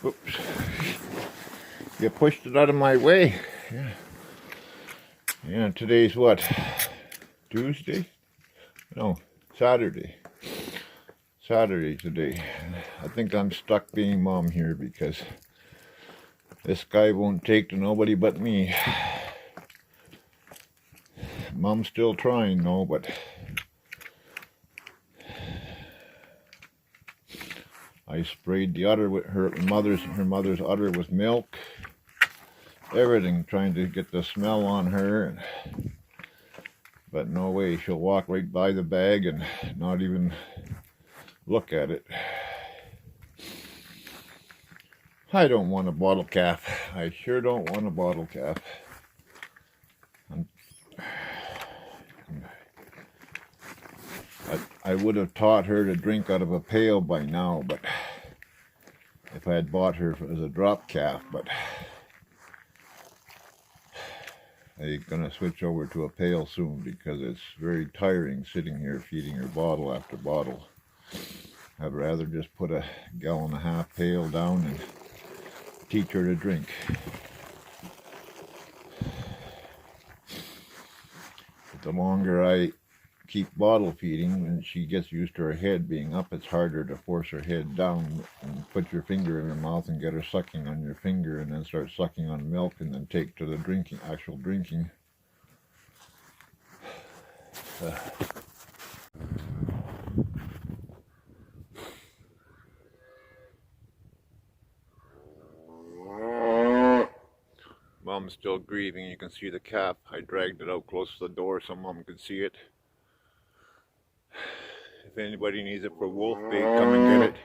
Oops. You pushed it out of my way. Yeah. Yeah, today's what? Tuesday? No, Saturday. Saturday today. I think I'm stuck being mom here because this guy won't take to nobody but me. Mom's still trying though, but I sprayed the udder with her mother's udder with milk. Everything trying to get the smell on her, but no way. She'll walk right by the bag and not even look at it. I don't want a bottle calf. I sure don't want a bottle calf. I would have taught her to drink out of a pail by now, but if I had bought her as a drop calf, but I'm gonna switch over to a pail soon because it's very tiring sitting here feeding her bottle after bottle. I'd rather just put a 1.5 gallon pail down and teach her to drink. But the longer I keep bottle feeding, when she gets used to her head being up, it's harder to force her head down and put your finger in her mouth and get her sucking on your finger and then start sucking on milk and then take to the drinking, actual drinking. Mom's still grieving. You can see the calf. I dragged it out close to the door so Mom could see it. If anybody needs it for wolf bait, come and get it.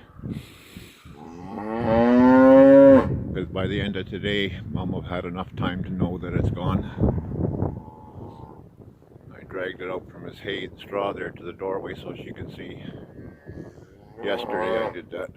Because by the end of today, Mom will have had enough time to know that it's gone. I dragged it out from his hay and straw there to the doorway so she could see. Yesterday I did that.